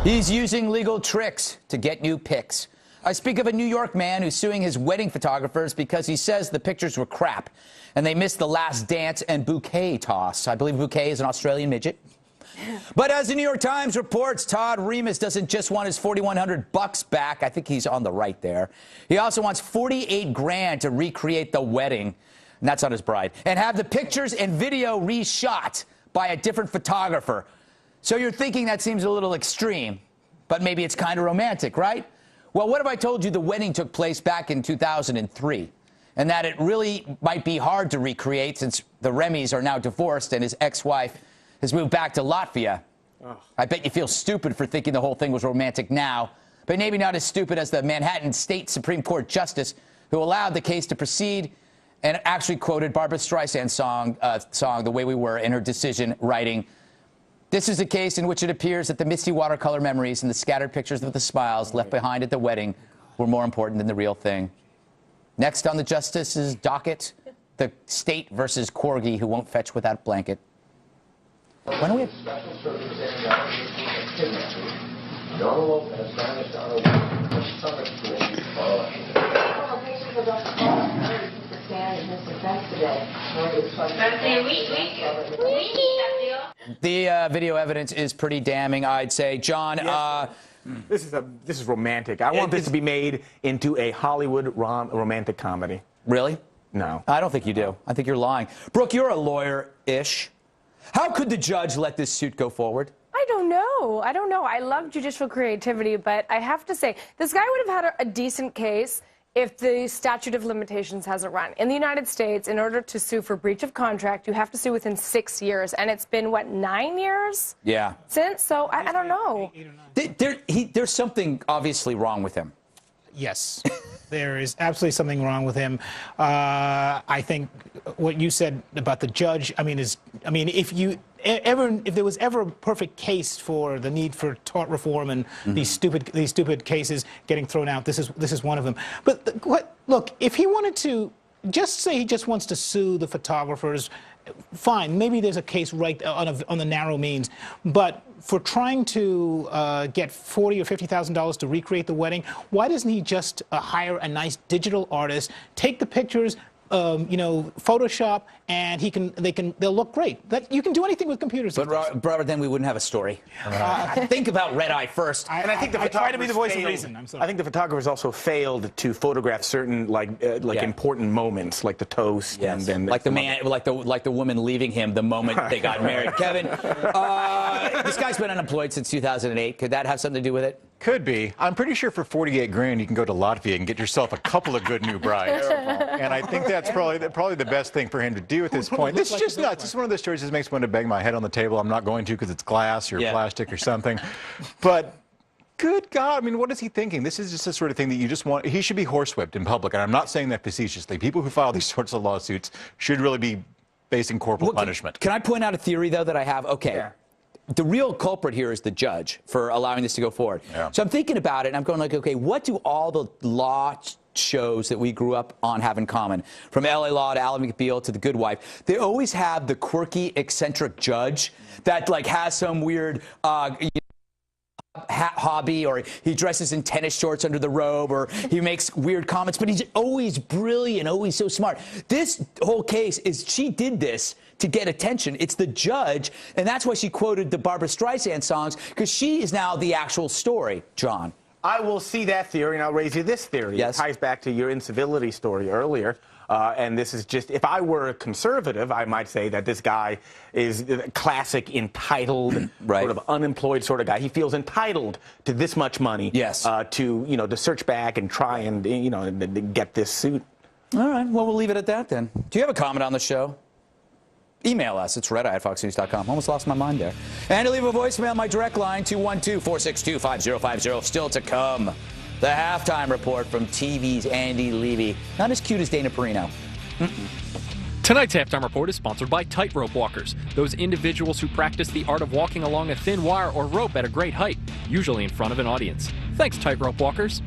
He's using legal tricks to get new pics. I speak of a New York man who's suing his wedding photographers because he says the pictures were crap and they missed the last dance and bouquet toss. I believe bouquet is an Australian midget. But as the New York Times reports, Todd Remus doesn't just want his $4,100 back. I think he's on the right there. He also wants $48 grand to recreate the wedding, and that's on his bride, and have the pictures and video reshot by a different photographer. So you're thinking that seems a little extreme, but maybe it's kind of romantic, right? Well, what if I told you the wedding took place back in 2003 and that it really might be hard to recreate since the Remys are now divorced and his ex-wife has moved back to Latvia? Oh. I bet you feel stupid for thinking the whole thing was romantic now, but maybe not as stupid as the Manhattan State Supreme Court Justice who allowed the case to proceed and actually quoted Barbra Streisand's song The Way We Were in her decision, writing, "This is a case in which it appears that the misty watercolor memories and the scattered pictures of the smiles left behind at the wedding were more important than the real thing." Next on the justice's docket, the state versus Corgi who won't fetch without blanket. When are we? The video evidence is pretty damning, I'd say. John, this is romantic. I want this to be made into a Hollywood romantic comedy. Really? No. I don't think you do. I think you're lying. Brooke, you're a lawyer-ish. How could the judge let this suit go forward? I don't know. I love judicial creativity, but I have to say, this guy would have had a decent case if the statute of limitations hasn't run. In the United States, in order to sue for breach of contract, you have to sue within 6 years. And it's been, what, 9 years? Yeah. Since? So I don't know. There's something obviously wrong with him. Yes. There is absolutely something wrong with him. I think what you said about the judge, if there was ever a perfect case for the need for tort reform and these stupid cases getting thrown out, this is one of them. But look, if he wanted to just say he just wants to sue the photographers, fine, maybe there's a case right on the narrow means. But for trying to get $40,000 or $50,000 to recreate the wedding, why doesn't he just hire a nice digital artist, take the pictures, Photoshop, and they'll look great. You can do anything with computers. But Robert, then we wouldn't have a story. Think about Red Eye first. And I think the try to be the voice of reason. I'm sorry. I think the photographers also failed to photograph certain important moments, like the toast, yes. and like the woman leaving him the moment they got married. Kevin, this guy's been unemployed since 2008. Could that have something to do with it? Could be. I'm pretty sure for 48 grand you can go to Latvia and get yourself a couple of good new brides. And I think that's probably the best thing for him to do at this point. This is just nuts. This is one of those stories that makes me want to bang my head on the table. I'm not going to because it's glass or plastic or something. But good God, what is he thinking? This is just the sort of thing that you just want. He should be horsewhipped in public. And I'm not saying that facetiously. People who file these sorts of lawsuits should really be facing corporal punishment. Can I point out a theory, though, that I have? Okay. Yeah. The real culprit here is the judge for allowing this to go forward. Yeah. So I'm thinking about it, and I'm going like, okay, what do all the law shows that we grew up on have in common? From LA Law to Ally McBeal to The Good Wife, they always have the quirky, eccentric judge that has some weird hobby, or he dresses in tennis shorts under the robe, or he makes weird comments, but he's always brilliant, always so smart. This whole case is she did this to get attention. It's the judge, and that's why she quoted the Barbra Streisand songs, because she is now the actual story, John. I will see that theory, and I'll raise you this theory. Yes. It ties back to your incivility story earlier. And this is just, if I were a conservative, I might say that this guy is a classic entitled, sort of unemployed sort of guy. He feels entitled to this much money. Yes. To search back and try and, get this suit. All right. Well, we'll leave it at that then. Do you have a comment on the show? Email us. It's redeye@foxnews.com. Almost lost my mind there. And to leave a voicemail, my direct line, 212-462-5050. Still to come, the halftime report from TV's Andy Levy. Not as cute as Dana Perino. Tonight's halftime report is sponsored by tightrope walkers, those individuals who practice the art of walking along a thin wire or rope at a great height, usually in front of an audience. Thanks, tightrope walkers.